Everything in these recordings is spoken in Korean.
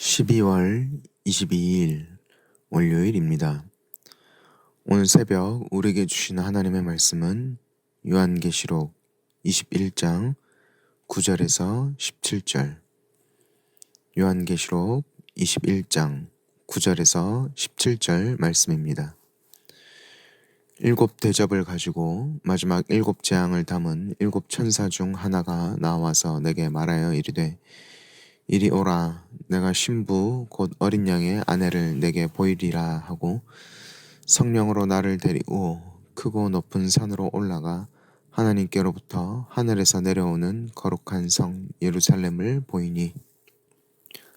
12월 22일 월요일입니다. 오늘 새벽 우리에게 주신 하나님의 말씀은 요한계시록 21장 9절에서 17절. 요한계시록 21장 9절에서 17절 말씀입니다. 일곱 대접을 가지고 마지막 일곱 재앙을 담은 일곱 천사 중 하나가 나와서 내게 말하여 이르되, 이리 오라, 내가 신부 곧 어린 양의 아내를 내게 보이리라 하고 성령으로 나를 데리고 크고 높은 산으로 올라가 하나님께로부터 하늘에서 내려오는 거룩한 성 예루살렘을 보이니,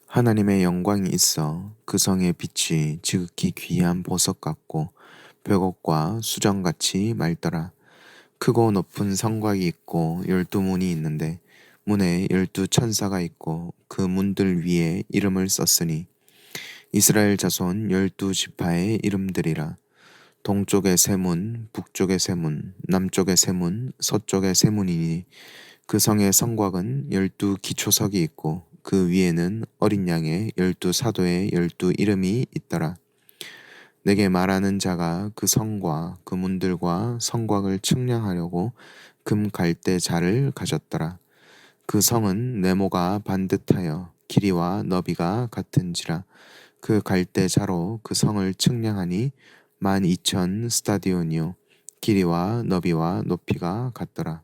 하나님의 영광이 있어 그 성의 빛이 지극히 귀한 보석 같고 벽옥과 수정같이 맑더라. 크고 높은 성곽이 있고 12문이 있는데 문에 12천사가 있고 그 문들 위에 이름을 썼으니 이스라엘 자손 12지파의 이름들이라. 동쪽의 세 문, 북쪽의 세 문, 남쪽의 세 문, 서쪽의 세 문이니 그 성의 성곽은 12기초석이 있고 그 위에는 어린 양의 12사도의 12이름이 있더라. 내게 말하는 자가 그 성과 그 문들과 성곽을 측량하려고 금 갈대 자를 가졌더라. 그 성은 네모가 반듯하여 길이와 너비가 같은지라. 그 갈대 자로 그 성을 측량하니 12,000 스타디온이요 길이와 너비와 높이가 같더라.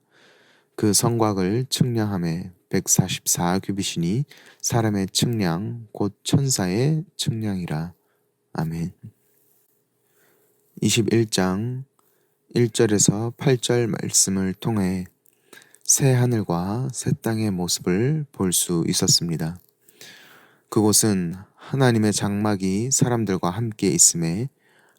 그 성곽을 측량함에 144규빗이니 사람의 측량 곧 천사의 측량이라. 아멘. 21장 1절에서 8절 말씀을 통해 새 하늘과 새 땅의 모습을 볼 수 있었습니다. 그곳은 하나님의 장막이 사람들과 함께 있음에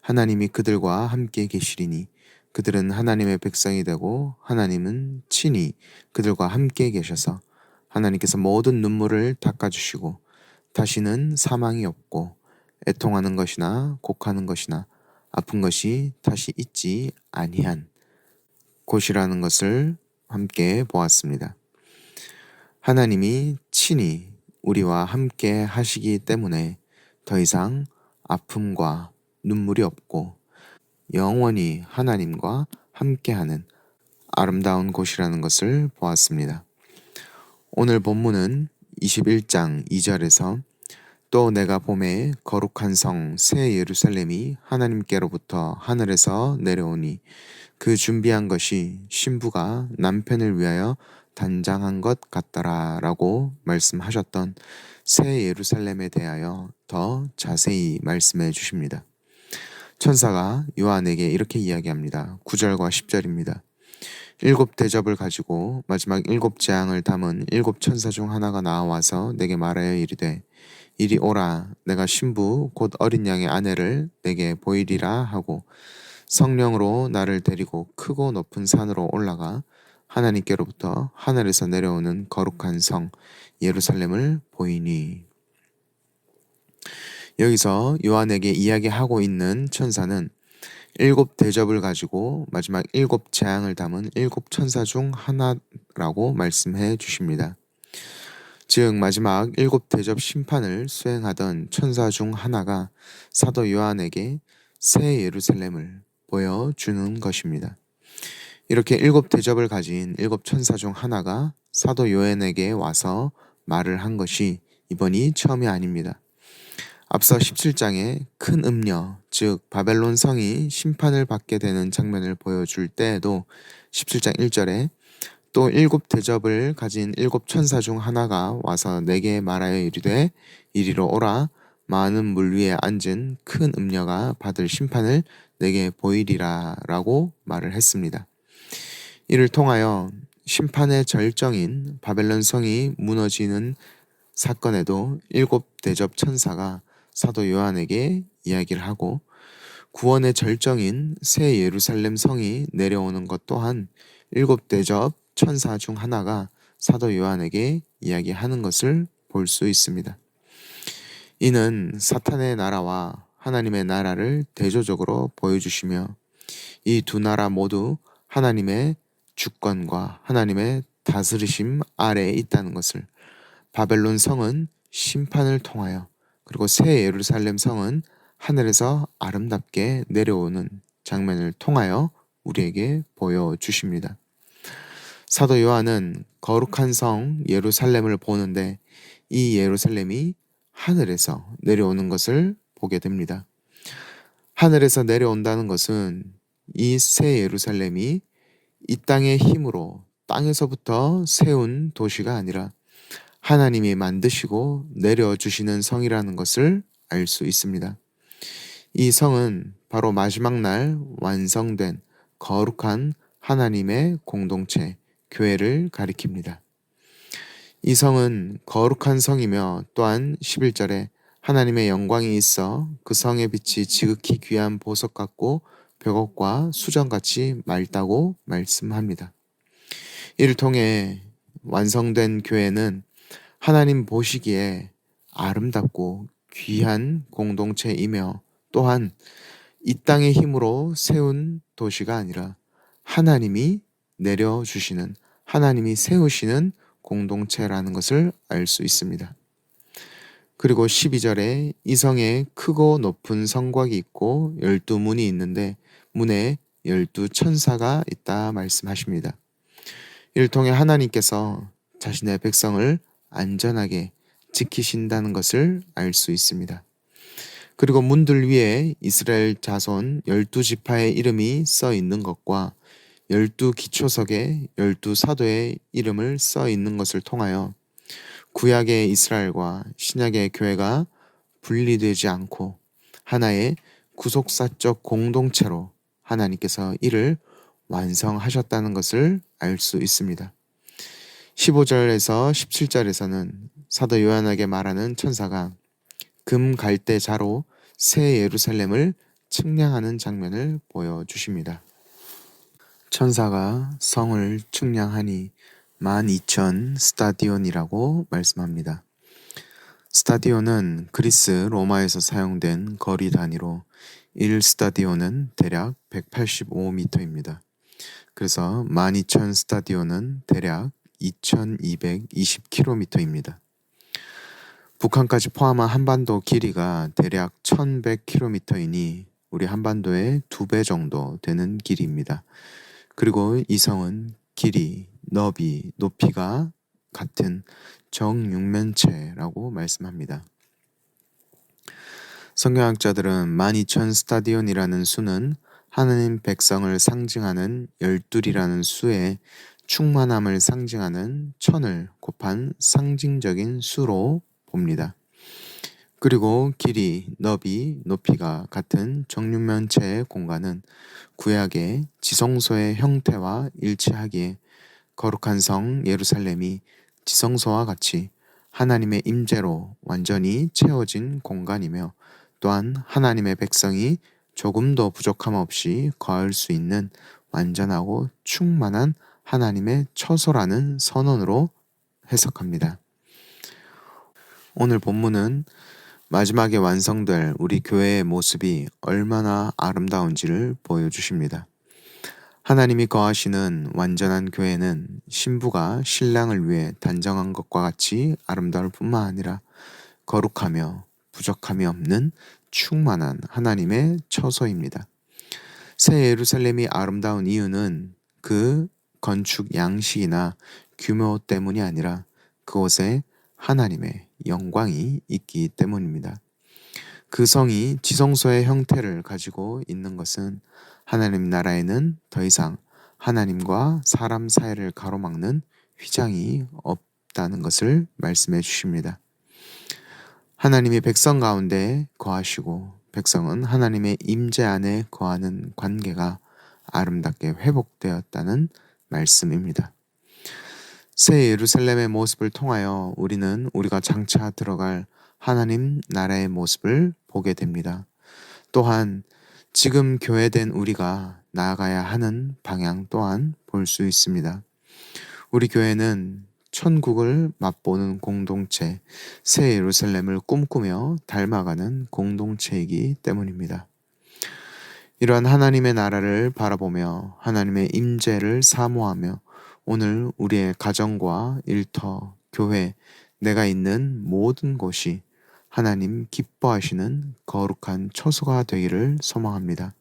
하나님이 그들과 함께 계시리니 그들은 하나님의 백성이 되고 하나님은 친히 그들과 함께 계셔서 하나님께서 모든 눈물을 닦아주시고 다시는 사망이 없고 애통하는 것이나 곡하는 것이나 아픈 것이 다시 있지 아니한 곳이라는 것을 함께 보았습니다. 하나님이 친히 우리와 함께 하시기 때문에 더 이상 아픔과 눈물이 없고 영원히 하나님과 함께하는 아름다운 곳이라는 것을 보았습니다. 오늘 본문은 21장 2절에서 또 내가 봄에 거룩한 성 새 예루살렘이 하나님께로부터 하늘에서 내려오니 그 준비한 것이 신부가 남편을 위하여 단장한 것 같더라 라고 말씀하셨던 새 예루살렘에 대하여 더 자세히 말씀해 주십니다. 천사가 요한에게 이렇게 이야기합니다. 9절과 10절입니다. 일곱 대접을 가지고 마지막 일곱 재앙을 담은 일곱 천사 중 하나가 나와서 내게 말하여 이르되, 이리 오라, 내가 신부 곧 어린 양의 아내를 내게 보이리라 하고 성령으로 나를 데리고 크고 높은 산으로 올라가 하나님께로부터 하늘에서 내려오는 거룩한 성 예루살렘을 보이니. 여기서 요한에게 이야기하고 있는 천사는 일곱 대접을 가지고 마지막 일곱 재앙을 담은 일곱 천사 중 하나라고 말씀해 주십니다. 즉 마지막 일곱 대접 심판을 수행하던 천사 중 하나가 사도 요한에게 새 예루살렘을 보여주는 것입니다. 이렇게 일곱 대접을 가진 일곱 천사 중 하나가 사도 요한에게 와서 말을 한 것이 이번이 처음이 아닙니다. 앞서 17장에 큰 음녀, 즉 바벨론 성이 심판을 받게 되는 장면을 보여줄 때에도 17장 1절에 또 일곱 대접을 가진 일곱 천사 중 하나가 와서 내게 말하여 이르되, 이리로 오라, 많은 물 위에 앉은 큰 음녀가 받을 심판을 내게 보이리라 라고 말을 했습니다. 이를 통하여 심판의 절정인 바벨론 성이 무너지는 사건에도 일곱 대접 천사가 사도 요한에게 이야기를 하고 구원의 절정인 새 예루살렘 성이 내려오는 것 또한 일곱 대접 천사 중 하나가 사도 요한에게 이야기하는 것을 볼 수 있습니다. 이는 사탄의 나라와 하나님의 나라를 대조적으로 보여주시며 이 두 나라 모두 하나님의 주권과 하나님의 다스리심 아래에 있다는 것을, 바벨론 성은 심판을 통하여 그리고 새 예루살렘 성은 하늘에서 아름답게 내려오는 장면을 통하여 우리에게 보여주십니다. 사도 요한은 거룩한 성 예루살렘을 보는데 이 예루살렘이 하늘에서 내려오는 것을 보게 됩니다. 하늘에서 내려온다는 것은 이 새 예루살렘이 이 땅의 힘으로 땅에서부터 세운 도시가 아니라 하나님이 만드시고 내려주시는 성이라는 것을 알 수 있습니다. 이 성은 바로 마지막 날 완성된 거룩한 하나님의 공동체, 교회를 가리킵니다. 이 성은 거룩한 성이며 또한 11절에 하나님의 영광이 있어 그 성의 빛이 지극히 귀한 보석 같고 벽옥과 수정같이 맑다고 말씀합니다. 이를 통해 완성된 교회는 하나님 보시기에 아름답고 귀한 공동체이며 또한 이 땅의 힘으로 세운 도시가 아니라 하나님이 내려주시는, 하나님이 세우시는 공동체라는 것을 알 수 있습니다. 그리고 12절에 이 성에 크고 높은 성곽이 있고 12문이 있는데 문에 12천사가 있다 말씀하십니다. 이를 통해 하나님께서 자신의 백성을 안전하게 지키신다는 것을 알 수 있습니다. 그리고 문들 위에 이스라엘 자손 12지파의 이름이 써 있는 것과 12기초석에 12사도의 이름을 써 있는 것을 통하여 구약의 이스라엘과 신약의 교회가 분리되지 않고 하나의 구속사적 공동체로 하나님께서 이를 완성하셨다는 것을 알 수 있습니다. 15절에서 17절에서는 사도 요한에게 말하는 천사가 금 갈대 자로 새 예루살렘을 측량하는 장면을 보여주십니다. 천사가 성을 측량하니 12,000 스타디온이라고 말씀합니다. 스타디온은 그리스 로마에서 사용된 거리 단위로 1스타디온은 대략 185m입니다. 그래서 12,000 스타디온은 대략 2220km입니다. 북한까지 포함한 한반도 길이가 대략 1100km이니 우리 한반도의 2배 정도 되는 길이입니다. 그리고 이 성은 길이, 너비, 높이가 같은 정육면체라고 말씀합니다. 성경학자들은 12,000 스타디온이라는 수는 하나님 백성을 상징하는 12이라는 수에 충만함을 상징하는 1000을 곱한 상징적인 수로 봅니다. 그리고 길이, 너비, 높이가 같은 정육면체의 공간은 구약의 지성소의 형태와 일치하기에 거룩한 성 예루살렘이 지성소와 같이 하나님의 임재로 완전히 채워진 공간이며 또한 하나님의 백성이 조금도 부족함 없이 거할 수 있는 완전하고 충만한 하나님의 처소라는 선언으로 해석합니다. 오늘 본문은 마지막에 완성될 우리 교회의 모습이 얼마나 아름다운지를 보여주십니다. 하나님이 거하시는 완전한 교회는 신부가 신랑을 위해 단정한 것과 같이 아름다울 뿐만 아니라 거룩하며 부족함이 없는 충만한 하나님의 처소입니다. 새 예루살렘이 아름다운 이유는 그 건축 양식이나 규모 때문이 아니라 그곳에 하나님의 영광이 있기 때문입니다. 그 성이 지성소의 형태를 가지고 있는 것은 하나님 나라에는 더 이상 하나님과 사람 사이를 가로막는 휘장이 없다는 것을 말씀해 주십니다. 하나님이 백성 가운데 거하시고 백성은 하나님의 임재 안에 거하는 관계가 아름답게 회복되었다는 말씀입니다. 새 예루살렘의 모습을 통하여 우리는 우리가 장차 들어갈 하나님 나라의 모습을 보게 됩니다. 또한 지금 교회된 우리가 나아가야 하는 방향 또한 볼 수 있습니다. 우리 교회는 천국을 맛보는 공동체, 새 예루살렘을 꿈꾸며 닮아가는 공동체이기 때문입니다. 이러한 하나님의 나라를 바라보며 하나님의 임재를 사모하며 오늘 우리의 가정과 일터, 교회, 내가 있는 모든 곳이 하나님 기뻐하시는 거룩한 처소가 되기를 소망합니다.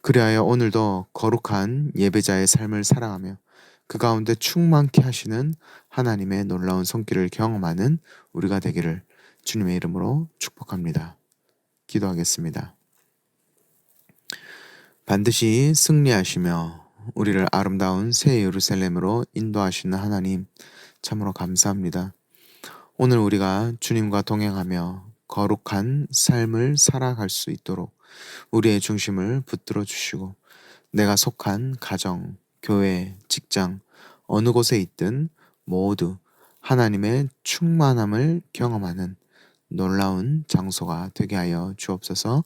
그리하여 오늘도 거룩한 예배자의 삶을 살아가며 그 가운데 충만케 하시는 하나님의 놀라운 손길을 경험하는 우리가 되기를 주님의 이름으로 축복합니다. 기도하겠습니다. 반드시 승리하시며 우리를 아름다운 새 예루살렘으로 인도하시는 하나님, 참으로 감사합니다. 오늘 우리가 주님과 동행하며 거룩한 삶을 살아갈 수 있도록 우리의 중심을 붙들어 주시고, 내가 속한 가정, 교회, 직장, 어느 곳에 있든 모두 하나님의 충만함을 경험하는 놀라운 장소가 되게 하여 주옵소서.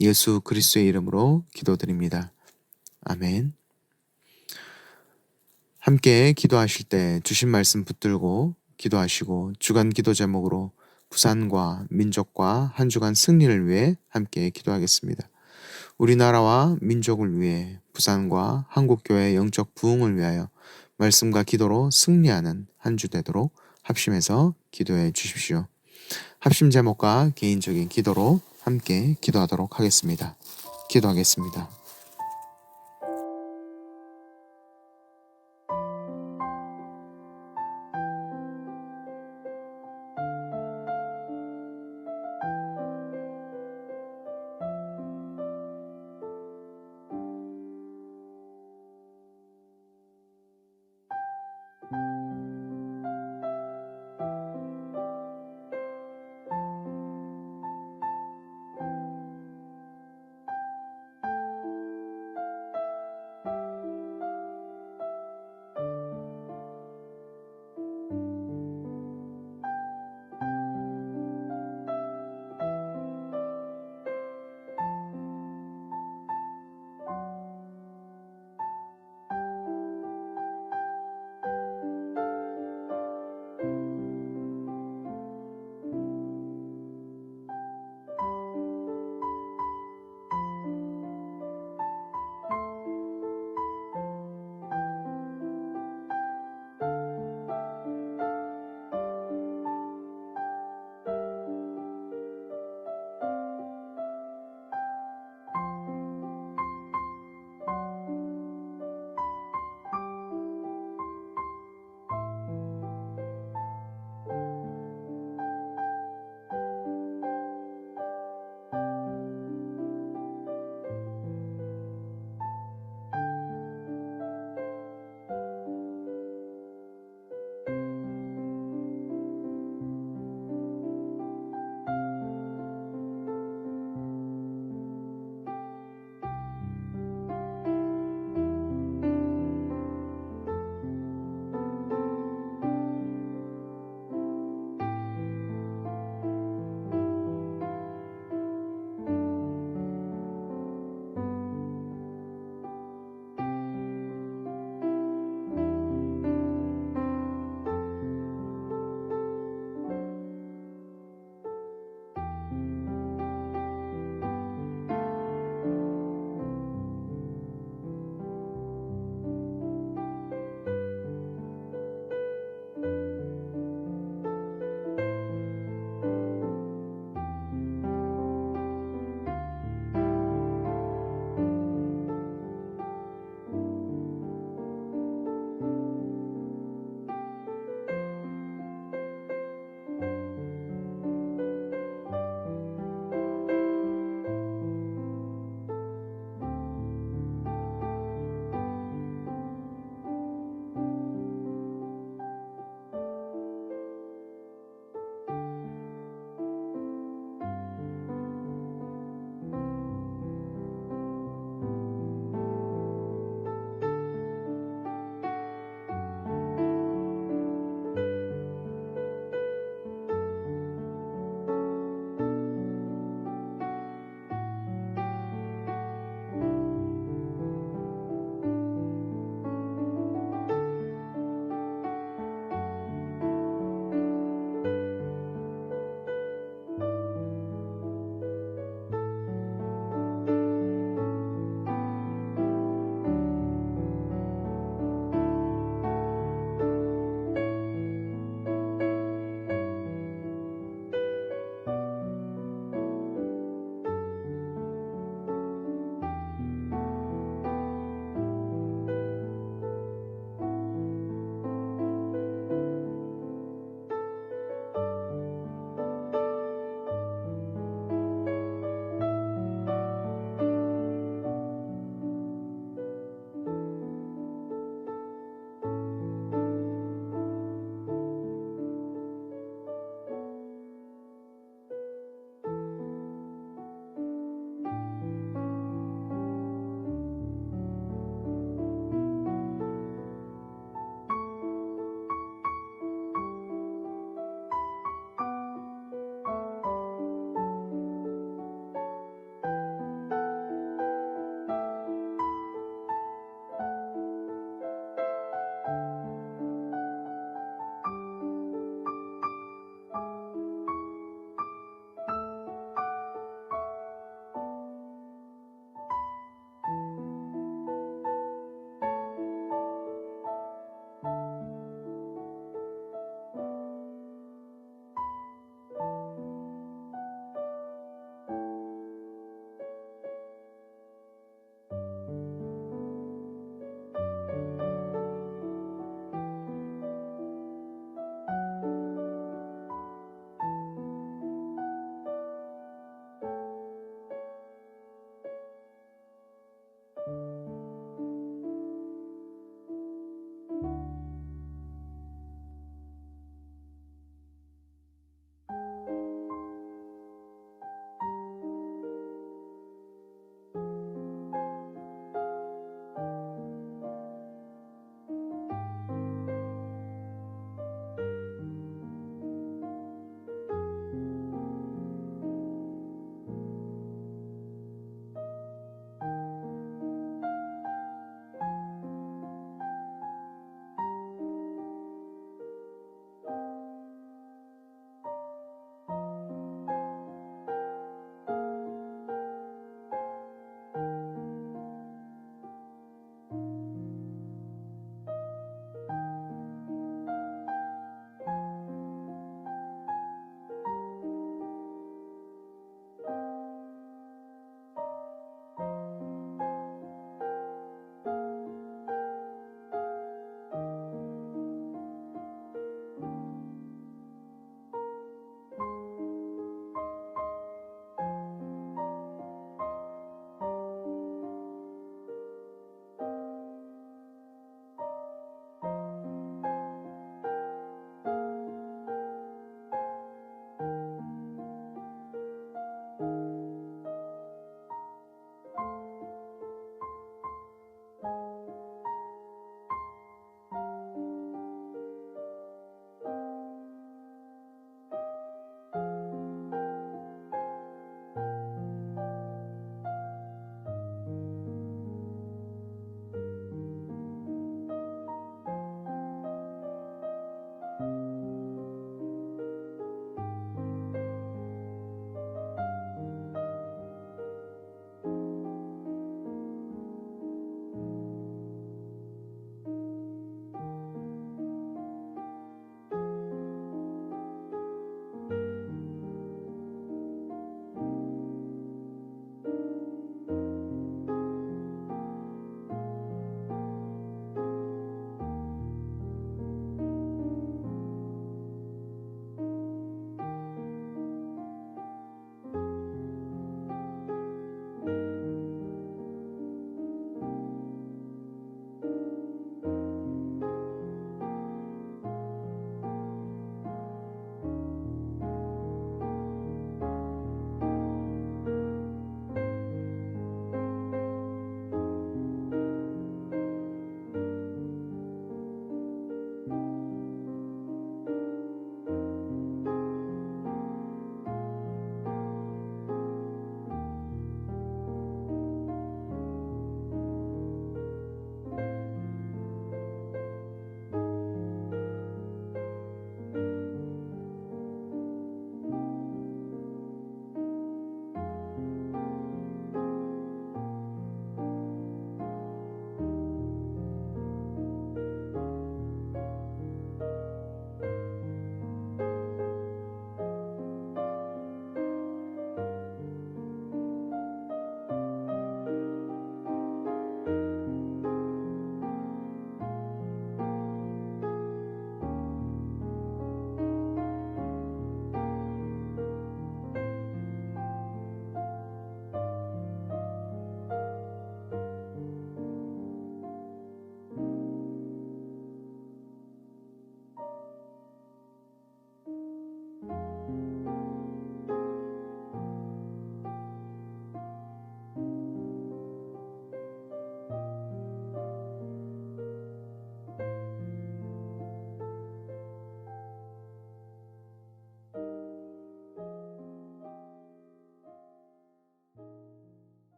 예수 그리스도의 이름으로 기도드립니다. 아멘. 함께 기도하실 때 주신 말씀 붙들고 기도하시고, 주간 기도 제목으로 부산과 민족과 한 주간 승리를 위해 함께 기도하겠습니다. 우리나라와 민족을 위해, 부산과 한국교회의 영적 부흥을 위하여 말씀과 기도로 승리하는 한 주 되도록 합심해서 기도해 주십시오. 합심 제목과 개인적인 기도로 함께 기도하도록 하겠습니다. 기도하겠습니다.